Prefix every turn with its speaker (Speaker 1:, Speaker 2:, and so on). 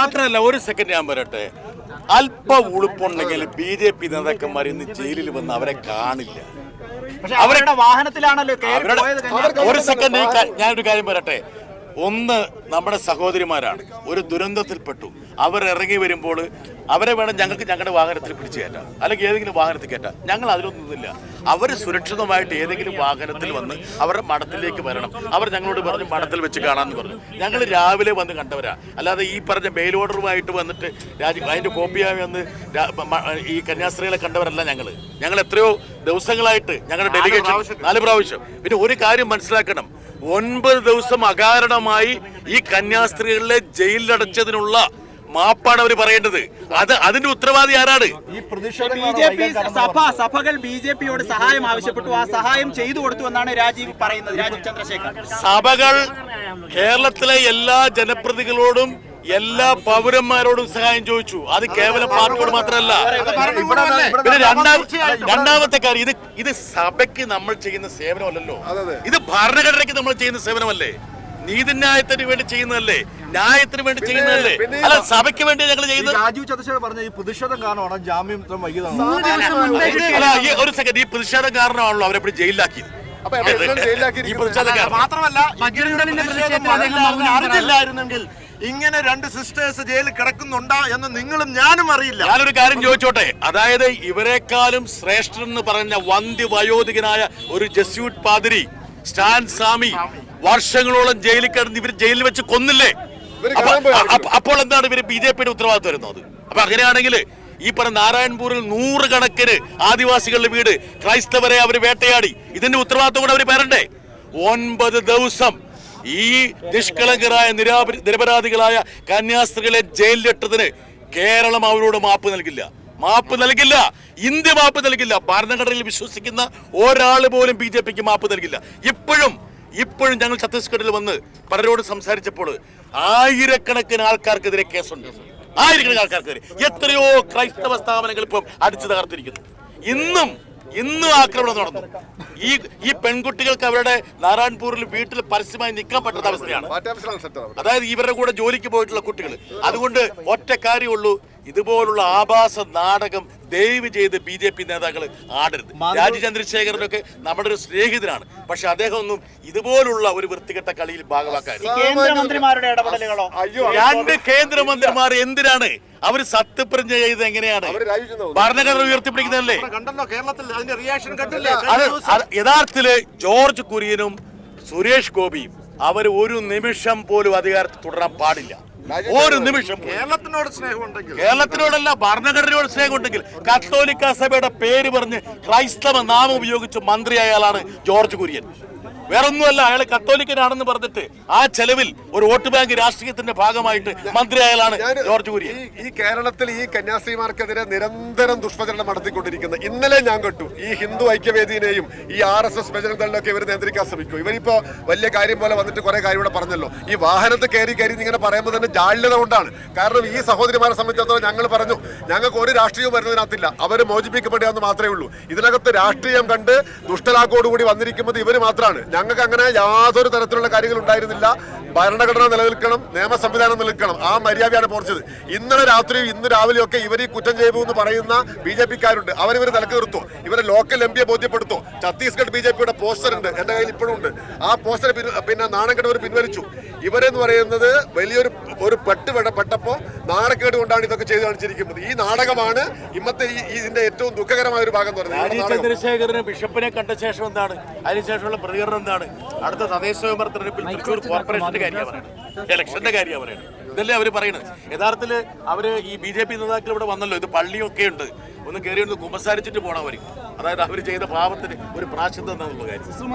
Speaker 1: മാത്രമല്ല, ഒരു സെക്കൻഡ് ഞാൻ പറയട്ടെ, അല്പ ഉളുപ്പുണ്ടെങ്കിൽ BJP നേതാക്കന്മാർ ഇന്ന് ജയിലിൽ വന്ന് അവരെ കാണില്ല.
Speaker 2: അവരുടെ വാഹനത്തിലാണല്ലോ.
Speaker 1: ഒരു സെക്കൻഡ് ഞാനൊരു കാര്യം പറയട്ടെ. ഒന്ന്, നമ്മുടെ സഹോദരിമാരാണ്, ഒരു ദുരന്തത്തിൽപ്പെട്ടു. അവർ ഇറങ്ങി വരുമ്പോൾ അവരെ വേണം ഞങ്ങൾക്ക് ഞങ്ങളുടെ വാഹനത്തിൽ പിടിച്ചു കയറ്റാം, അല്ലെങ്കിൽ ഏതെങ്കിലും വാഹനത്തിൽ കയറ്റാം. ഞങ്ങൾ അതിലൊന്നുമില്ല. അവർ സുരക്ഷിതമായിട്ട് ഏതെങ്കിലും വാഹനത്തിൽ വന്ന് അവരുടെ മഠത്തിലേക്ക് വരണം. അവർ ഞങ്ങളോട് പറഞ്ഞു മഠത്തിൽ വെച്ച് കാണാമെന്ന് പറഞ്ഞു. ഞങ്ങൾ രാവിലെ വന്ന് കണ്ടവരാ, അല്ലാതെ ഈ പറഞ്ഞ മെയിൽ ഓർഡറുമായിട്ട് വന്നിട്ട് അതിൻ്റെ കോപ്പിയായി വന്ന് ഈ കന്യാസ്ത്രീകളെ കണ്ടവരല്ല ഞങ്ങൾ എത്രയോ ദിവസങ്ങളായിട്ട് ഞങ്ങളുടെ ഡെലിഗേഷൻ 4 പ്രാവശ്യം. പിന്നെ ഒരു കാര്യം മനസ്സിലാക്കണം, 9 ദിവസം അകാരണമായി ഈ കന്യാസ്ത്രീകളെ ജയിലിലടച്ചതിനുള്ള മാപ്പാണ് അവർ പറയേണ്ടത്. അതിന്റെ ഉത്തരവാദി ആരാണ്?
Speaker 2: സഭകൾ BJPയോട് സഹായം ആവശ്യപ്പെട്ടു, ആ സഹായം ചെയ്തു കൊടുത്തു എന്നാണ് രാജീവ് പറയുന്നത്. രാജീവ് ചന്ദ്രശേഖർ, സഭകൾ
Speaker 1: കേരളത്തിലെ എല്ലാ ജനപ്രതികളോടും എല്ലാ പൗരന്മാരോടും സഹായം ചോദിച്ചു. അത് കേവലം പാർട്ടിയോട് മാത്രമല്ല. പിന്നെ രണ്ടാമത്തെ കാര്യം, ഇത് സഭയ്ക്ക് നമ്മൾ ചെയ്യുന്ന സേവനമല്ലല്ലോ, ഇത് ഭരണഘടനയ്ക്ക് നമ്മൾ ചെയ്യുന്ന സേവനമല്ലേ, നീതിന്യായത്തിന് വേണ്ടി ചെയ്യുന്നതല്ലേ, ന്യായത്തിന് വേണ്ടി ചെയ്യുന്നതല്ലേ, അല്ല സഭയ്ക്ക് വേണ്ടി ഞങ്ങൾ ചെയ്യുന്നത്.
Speaker 3: രാജീവ് ചന്ദ്രശേഖർ പറഞ്ഞ ഈ പ്രതിഷേധം കാരണമാണ് ജാമ്യം വൈകിയതാണ്.
Speaker 1: ഒരു സെക്കൻഡ്, ഈ പ്രതിഷേധം കാരണമാണല്ലോ അവരെപ്പോഴും ജയിലിലാക്കിയത്.
Speaker 3: മാത്രമല്ല, അറിഞ്ഞില്ലായിരുന്നെങ്കിൽ ഇങ്ങനെ 2 സിസ്റ്റേഴ്സ് ജയിലിൽ കിടക്കുന്നുണ്ടോ എന്ന് നിങ്ങളും ഞാനും അറിയില്ല.
Speaker 1: ഞാനൊരു കാര്യം ചോദിച്ചോട്ടെ, അതായത് ഇവരെക്കാളും ശ്രേഷ്ഠൻ എന്ന് പറഞ്ഞ വയോധികനായ ഒരു ജസ്യൂട്ട് പാതിരി സ്റ്റാൻ സ്വാമി വർഷങ്ങളോളം ജയിലിൽ കിടന്ന് ഇവർ ജയിലിൽ വെച്ച് കൊന്നില്ലേ? അപ്പോൾ എന്താണ് ഇവര് BJPയുടെ ഉത്തരവാദിത്വം വരുന്നത്? അപ്പൊ അങ്ങനെയാണെങ്കിൽ ഈ പറഞ്ഞ നാരായൺപൂരിൽ 100 കണക്കിന് ആദിവാസികളുടെ വീട് ക്രൈസ്തവരെ അവർ വേട്ടയാടി, ഇതിന്റെ ഉത്തരവാദിത്വം കൂടെ അവർ പേരണ്ടേ? 9 ദിവസം ഈ നിഷ്കളങ്കരായ നിരപരാധികളായ കന്യാസ്ത്രീകളെ ജയിലിലിട്ടതിന് കേരളം അവരോട് മാപ്പ് നൽകില്ല. ഇന്ത്യ മാപ്പ് നൽകില്ല. ഭരണഘടനയിൽ വിശ്വസിക്കുന്ന ഒരാൾ പോലും BJPക്ക് മാപ്പ് നൽകില്ല. ഇപ്പോഴും ഞങ്ങൾ ഛത്തീസ്ഗഡിൽ വന്ന് പലരോട് സംസാരിച്ചപ്പോൾ ആയിരക്കണക്കിന് ആൾക്കാർക്കെതിരെ കേസുണ്ട്. ആയിരക്കണക്കിന് ആൾക്കാർക്കെതിരെ എത്രയോ ക്രൈസ്തവ സ്ഥാപനങ്ങൾ ഇപ്പം അടിച്ചു തകർത്തിരിക്കുന്നു. ഇന്നും ആക്രമണം നടന്നു. ഈ പെൺകുട്ടികൾക്ക് അവരുടെ നാരായൺപൂരിൽ വീട്ടിൽ പരസ്യമായി നിൽക്കാൻ പറ്റാത്ത അവസ്ഥയാണ്. അതായത് ഇവരുടെ കൂടെ ജോലിക്ക് പോയിട്ടുള്ള കുട്ടികൾ. അതുകൊണ്ട് ഒറ്റ കാര്യമുള്ളൂ, ഇതുപോലുള്ള ആഭാസ നാടകം ദയവ് ചെയ്ത് BJP നേതാക്കൾ ആടരുത്. രാജീവ് ചന്ദ്രശേഖരനൊക്കെ നമ്മുടെ ഒരു സ്നേഹിതനാണ്, പക്ഷെ അദ്ദേഹം ഒന്നും ഇതുപോലുള്ള ഒരു വൃത്തികെട്ട കളിയിൽ ഭാഗമാക്കാറില്ല. 2 കേന്ദ്രമന്ത്രിമാർ എന്തിനാണ് അവർ സത്യപ്രതിജ്ഞ ചെയ്ത്? എങ്ങനെയാണ് ഭരണഘടന ഉയർത്തിപ്പിടിക്കുന്നതല്ലേ? യഥാർത്ഥത്തില് ജോർജ് കുര്യനും സുരേഷ് ഗോപിയും അവർ ഒരു നിമിഷം പോലും അധികാരത്തിൽ തുടരാൻ പാടില്ല. ഒരു നിമിഷം. കേരളത്തിനോടല്ല, ഭരണഘടനയോട് സ്നേഹമുണ്ടെങ്കിൽ കത്തോലിക്ക സഭയുടെ പേര് പറഞ്ഞ് ക്രൈസ്തവ നാമം ഉപയോഗിച്ച് മന്ത്രിയായാലാണ് ജോർജ് കുര്യൻ. വേറൊന്നുമല്ല, അയാൾ കത്തോലിക്കനാണെന്ന് പറഞ്ഞിട്ട് ആ ചെലവിൽ ഒരു വോട്ട് ബാങ്ക് രാഷ്ട്രീയത്തിന്റെ ഭാഗമായിട്ട് മന്ത്രിയായാലാണ് ജോർജ് കുര്യൻ.
Speaker 4: ഈ കേരളത്തിൽ ഈ കന്യാസ്ത്രീമാർക്കെതിരെ നിരന്തരം ദുഷ്പ്രചരണം നടത്തിക്കൊണ്ടിരിക്കുന്നത് ഇന്നലെ ഞാൻ കണ്ടു. ഈ ഹിന്ദു ഐക്യവേദിനെയും ഈ RSS ബജരംഗദളിനൊക്കെ ഇവർ നിയന്ത്രിക്കാൻ ശ്രമിക്കും. ഇവരിപ്പോ വലിയ കാര്യം പോലെ വന്നിട്ട് കുറെ കാര്യം ഇവിടെ പറഞ്ഞല്ലോ. ഈ വാഹനത്തിൽ കയറി ഇങ്ങനെ പറയുമ്പോൾ തന്നെ ജാള്യത കൊണ്ടാണ്. കാരണം ഈ സഹോദരിമാരെ സംബന്ധിച്ചിടത്തോളം ഞങ്ങൾ പറഞ്ഞു, ഞങ്ങൾക്ക് ഒരു രാഷ്ട്രീയവും വരുന്നതിനകത്തില്ല, അവർ മോചിപ്പിക്കപ്പെടുകയെന്ന് മാത്രമേ ഉള്ളൂ. ഇതിനകത്ത് രാഷ്ട്രീയം കണ്ട് ദുഷ്ടലാക്കോടുകൂടി വന്നിരിക്കുന്നത് ഇവർ മാത്രമാണ്. ഞങ്ങൾക്ക് അങ്ങനെ യാതൊരു തരത്തിലുള്ള കാര്യങ്ങൾ ഉണ്ടായിരുന്നില്ല. ഭരണഘടന നിലനിൽക്കണം, നിയമ സംവിധാനം നിലനിൽക്കണം, ആ മര്യാദയാണ് പോർച്ചത്. ഇന്നലെ രാത്രിയും ഇന്ന് രാവിലെയും ഒക്കെ ഇവർ ഈ കുറ്റം ചെയ്തു എന്ന് പറയുന്ന BJPക്കാരുണ്ട്. അവരിവർ തലക്ക് നിർത്തും, ഇവരെ ലോക്കൽ MP ബോധ്യപ്പെടുത്തു. ഛത്തീസ്ഗഡ് BJPയുടെ പോസ്റ്റർ ഉണ്ട്, എന്റെ കയ്യിൽ ഇപ്പോഴും ഉണ്ട്. ആ പോസ്റ്റർ പിന്നെ നാണക്കേട് പിൻവലിച്ചു. ഇവരെന്ന് പറയുന്നത് വലിയൊരു പെട്ടപ്പോ നാണക്കേട് കൊണ്ടാണ് ഇതൊക്കെ ചെയ്ത് കാണിച്ചിരിക്കുന്നത്. ഈ നാടകമാണ് ഇന്നത്തെ ഇതിന്റെ ഏറ്റവും ദുഃഖകരമായ ഒരു ഭാഗം എന്ന് പറയുന്നത്.
Speaker 1: ചന്ദ്രശേഖരന് ബിഷപ്പിനെ കണ്ട ശേഷം എന്താണ്, അതിനുശേഷമുള്ള പ്രതികരണം എന്താണ്? അടുത്ത തദ്ദേശ സ്വയംഭരണ തെരഞ്ഞെടുപ്പിൽ തൃശ്ശൂർ കോർപ്പറേഷന്റെ കാര്യമാണ് പറയുന്നത്, ഇലക്ഷന്റെ കാര്യമാണ് പറയുന്നത്. ഇതല്ലേ അവർ പറയുന്നത്? യഥാർത്ഥത്തിൽ അവര് ഈ BJP നേതാക്കൾ ഇവിടെ വന്നല്ലോ, ഇത് പള്ളിയൊക്കെ ഉണ്ട്, ഒന്ന് കയറി ഒന്ന് കുമ്പസാരിച്ചിട്ട് പോകണം അവർ. അതായത് അവർ ചെയ്ത പാപത്തിന് ഒരു പ്രാശ്ചിത്തം എന്നുള്ള കാര്യം.